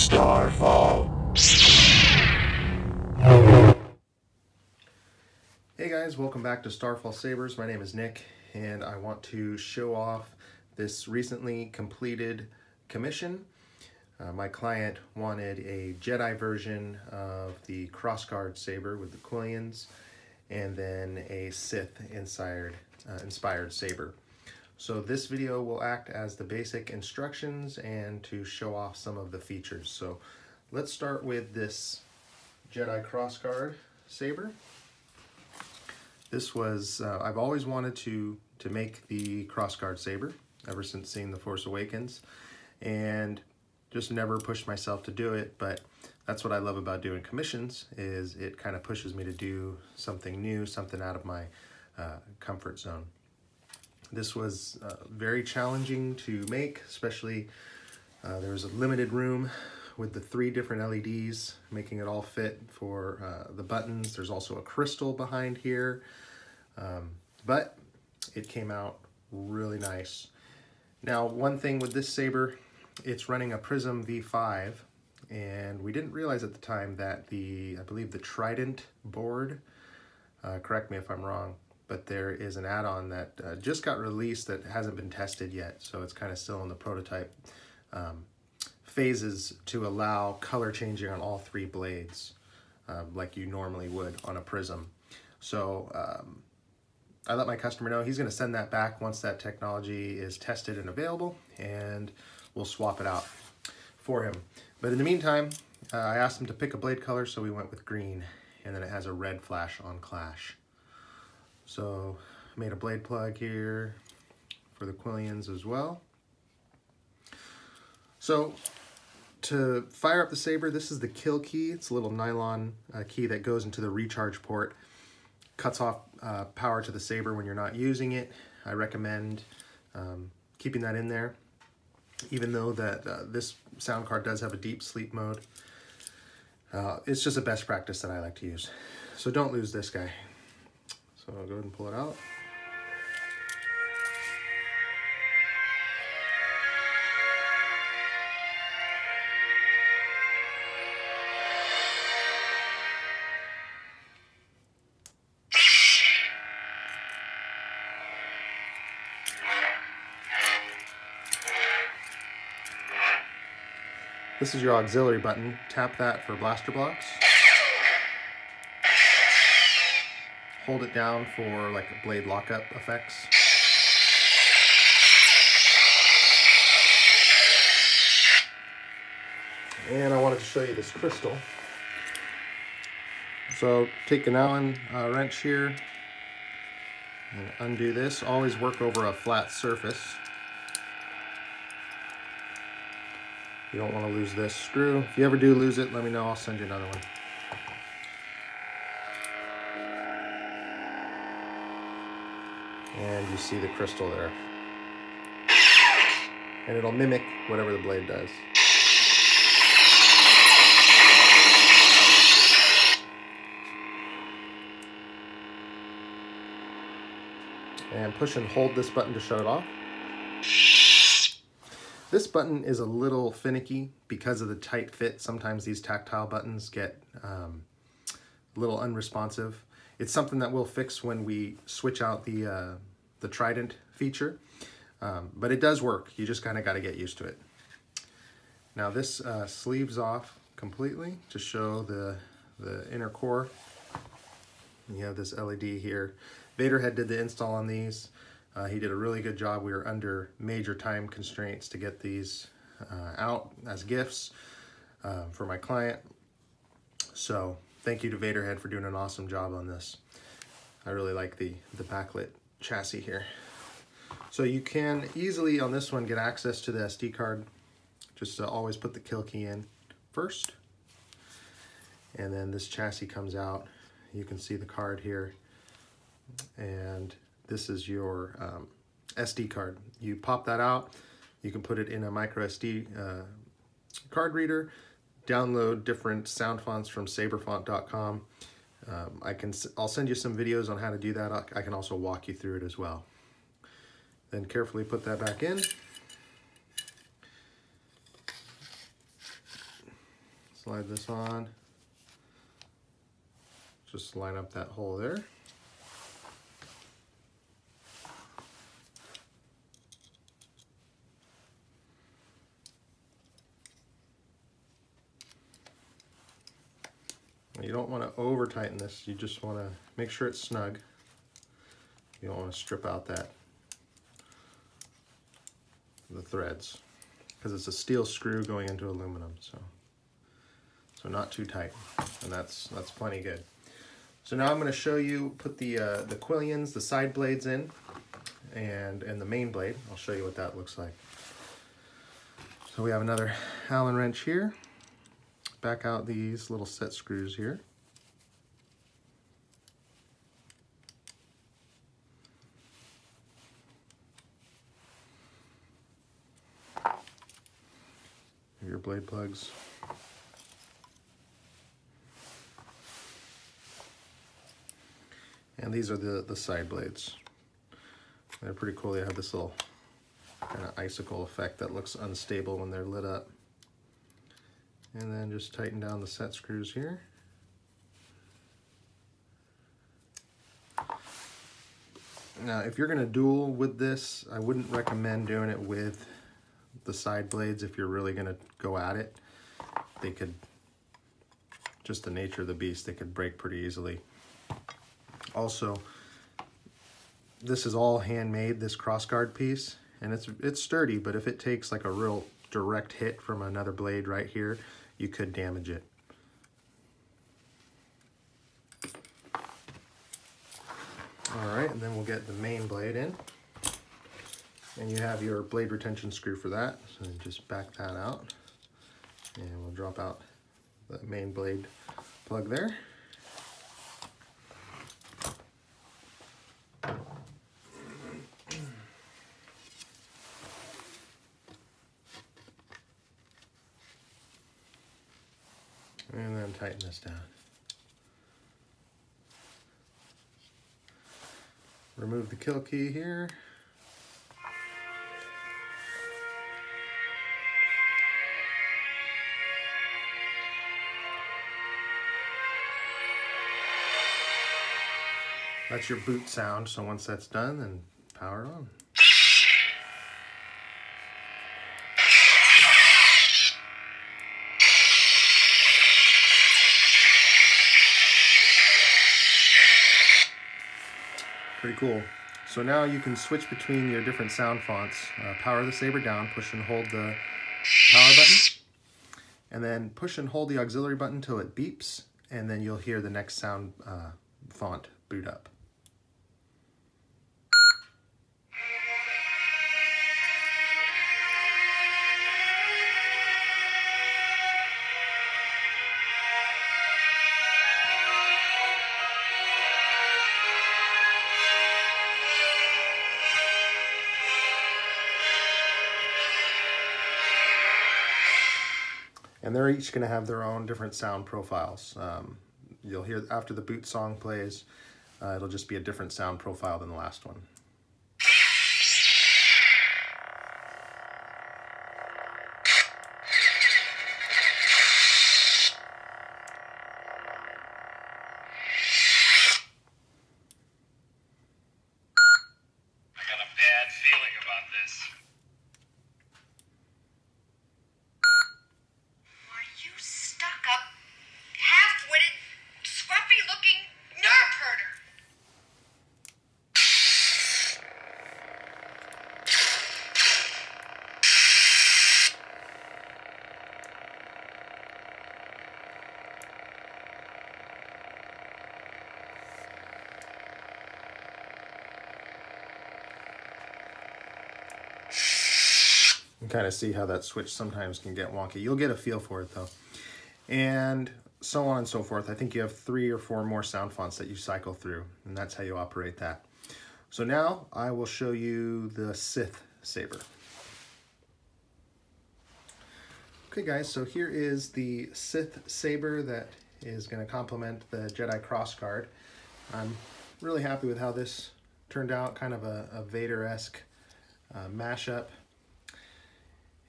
Starfall. Hey guys, welcome back to Starfall Sabers. My name is Nick, and I want to show off this recently completed commission. My client wanted a Jedi version of the crossguard saber with the quillions, and then a Sith inspired saber. So this video will act as the basic instructions and to show off some of the features. So let's start with this Jedi crossguard saber. This was, I've always wanted to make the crossguard saber ever since seeing The Force Awakens, and just never pushed myself to do it. But that's what I love about doing commissions, is it kind of pushes me to do something new, something out of my comfort zone. This was very challenging to make, especially there was a limited room with the 3 different LEDs, making it all fit for the buttons. There's also a crystal behind here, but it came out really nice. Now, one thing with this saber, it's running a Prism V5, and we didn't realize at the time that I believe the Trident board, correct me if I'm wrong, but there is an add-on that just got released that hasn't been tested yet, so it's kind of still in the prototype phases to allow color changing on all 3 blades, like you normally would on a Prism. So I let my customer know he's going to send that back once that technology is tested and available, and we'll swap it out for him. But in the meantime, I asked him to pick a blade color, so we went with green, and then it has a red flash on clash. So made a blade plug here for the quillions as well. So to fire up the saber, this is the kill key. It's a little nylon key that goes into the recharge port, cuts off power to the saber when you're not using it. I recommend keeping that in there, even though that this sound card does have a deep sleep mode. It's just a best practice that I like to use. So don't lose this guy. So I'll go ahead and pull it out. This is your auxiliary button. Tap that for blaster blocks. Hold it down for like blade lockup effects. And I wanted to show you this crystal. So take an Allen wrench here and undo this. Always work over a flat surface. You don't want to lose this screw. If you ever do lose it, let me know. I'll send you another one. And you see the crystal there. And it'll mimic whatever the blade does. And push and hold this button to shut it off. This button is a little finicky because of the tight fit. Sometimes these tactile buttons get a little unresponsive. It's something that we'll fix when we switch out the Trident feature, but it does work. You just kind of got to get used to it. Now this sleeves off completely to show the inner core. You have this LED here. Vader Head did the install on these. He did a really good job. We were under major time constraints to get these out as gifts for my client. So thank you to Vader Head for doing an awesome job on this. I really like the backlit chassis here. So you can easily on this one get access to the SD card. Just always put the kill key in first. And then this chassis comes out. You can see the card here. And this is your SD card. You pop that out, you can put it in a micro SD card reader, download different sound fonts from saberfont.com. I'll send you some videos on how to do that. I can also walk you through it as well. Then carefully put that back in. slide this on. Just line up that hole there. You don't want to over tighten this, you just want to make sure it's snug. You don't want to strip out the threads, because it's a steel screw going into aluminum, so not too tight, and that's plenty good. So now I'm going to show you put the quillions, the side blades in, and the main blade. I'll show you what that looks like. So we have another Allen wrench here. Back out these little set screws here. Your blade plugs. And these are the side blades. They're pretty cool. They have this little kind of icicle effect that looks unstable when they're lit up. And then just tighten down the set screws here. Now, if you're going to dual with this, I wouldn't recommend doing it with the side blades if you're really going to go at it. They could, just the nature of the beast, they could break pretty easily. Also, this is all handmade, this crossguard piece, and it's sturdy, but if it takes like a real direct hit from another blade right here, you could damage it. All right, and then we'll get the main blade in. And you have your blade retention screw for that, so just back that out. And we'll drop out the main blade plug there. And then tighten this down. Remove the kill key here. That's your boot sound, so once that's done, then power it on. Pretty cool. So now you can switch between your different sound fonts. Power the saber down, push and hold the power button, and then push and hold the auxiliary button until it beeps, and then you'll hear the next sound font boot up. And they're each going to have their own different sound profiles. You'll hear after the boot song plays, it'll just be a different sound profile than the last one. I got a bad feeling about this. You can kind of see how that switch sometimes can get wonky. You'll get a feel for it though. And so on and so forth. I think you have 3 or 4 more sound fonts that you cycle through, and that's how you operate that. So now I will show you the Sith Saber. Okay guys, so here is the Sith Saber that is going to complement the Jedi Crossguard. I'm really happy with how this turned out, kind of a Vader-esque mashup.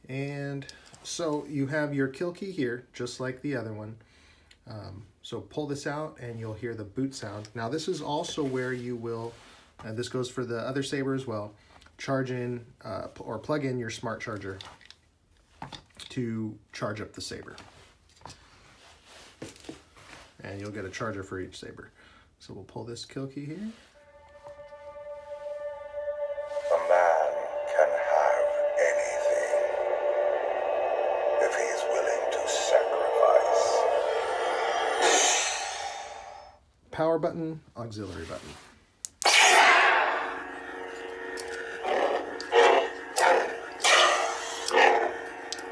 And So you have your kill key here, just like the other one. So pull this out and you'll hear the boot sound. Now this is also where you will, and this goes for the other saber as well, charge in or plug in your smart charger to charge up the saber. And you'll get a charger for each saber. So we'll pull this kill key here. A man can have anything if he's willing to sacrifice. Power button, auxiliary button.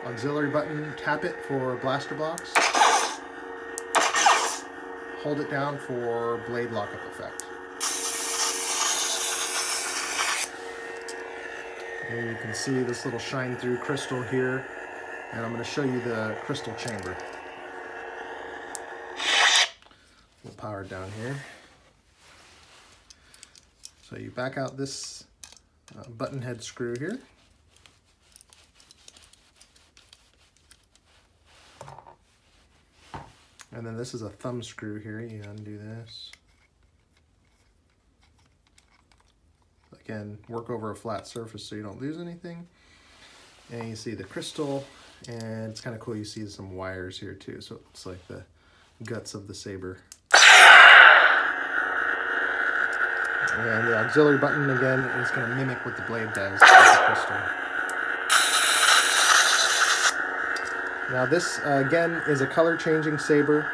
Auxiliary button, tap it for blaster blocks. Hold it down for blade lockup effect. And you can see this little shine through crystal here. And I'm going to show you the crystal chamber. We'll power it down here. So you back out this button head screw here. And then this is a thumb screw here. You undo this. Again, work over a flat surface so you don't lose anything. And you see the crystal, and it's kind of cool. You see some wires here too. So it's like the guts of the saber. And the auxiliary button, again, is going to mimic what the blade does with the crystal. Now this, again, is a color changing saber.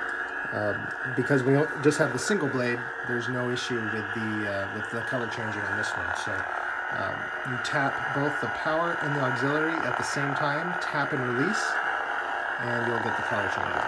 Because we just have the single blade, there's no issue with the color changing on this one. So you tap both the power and the auxiliary at the same time, tap and release, and you'll get the color changing.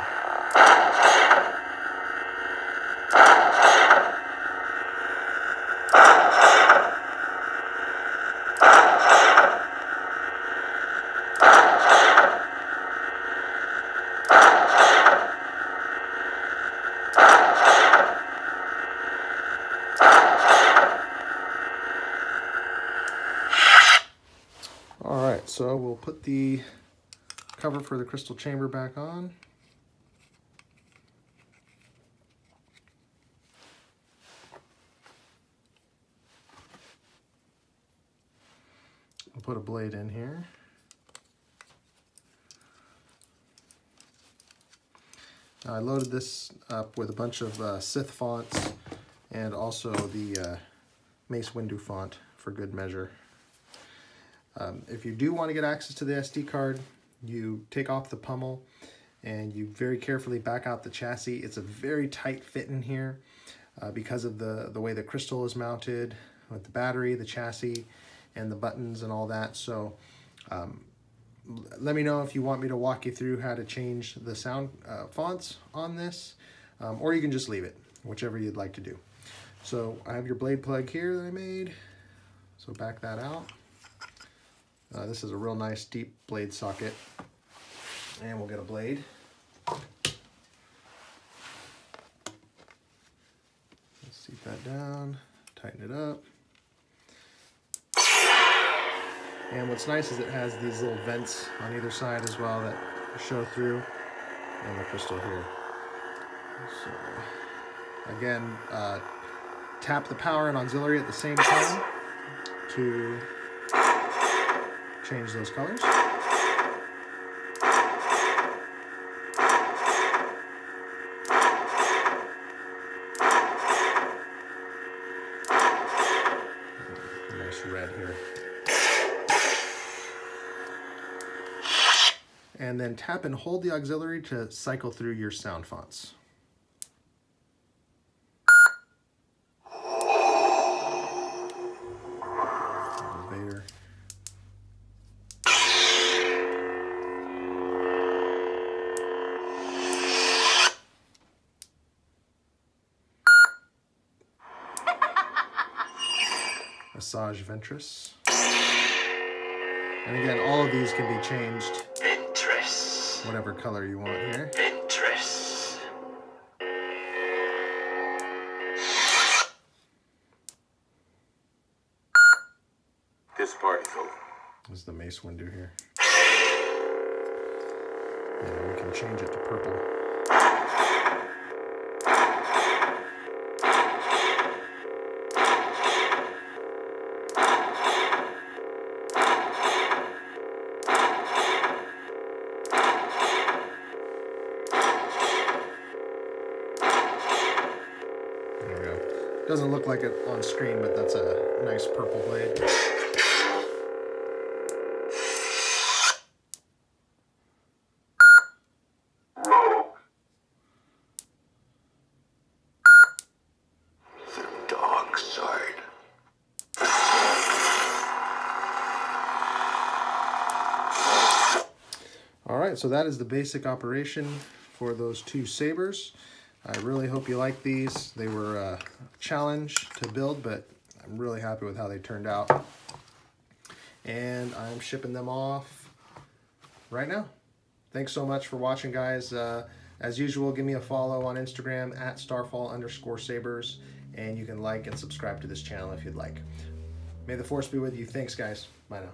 Alright, so we'll put the cover for the crystal chamber back on. We'll put a blade in here. I loaded this up with a bunch of Sith fonts and also the Mace Windu font for good measure. If you do want to get access to the SD card, you take off the pummel and you very carefully back out the chassis. It's a very tight fit in here because of the way the crystal is mounted with the battery, the chassis, and the buttons and all that. So let me know if you want me to walk you through how to change the sound fonts on this, or you can just leave it, whichever you'd like to do. So I have your blade plug here that I made. So back that out. This is a real nice deep blade socket, and we'll get a blade. Let's seat that down, tighten it up. And what's nice is it has these little vents on either side as well that show through, and the crystal here. So again, tap the power and auxiliary at the same time to change those colors. Nice red here. And then tap and hold the auxiliary to cycle through your sound fonts. Vader. Massage Ventress. And again, all of these can be changed whatever color you want here. This party's over. This is the Mace Windu here. And we can change it to purple. There we go. Doesn't look like it on screen, but that's a nice purple blade. Alright, so that is the basic operation for those two sabers. I really hope you like these. They were a challenge to build, but I'm really happy with how they turned out. And I'm shipping them off right now. Thanks so much for watching, guys. As usual, give me a follow on Instagram at Starfall_Sabers, and you can like and subscribe to this channel if you'd like. May the Force be with you. Thanks, guys. Bye now.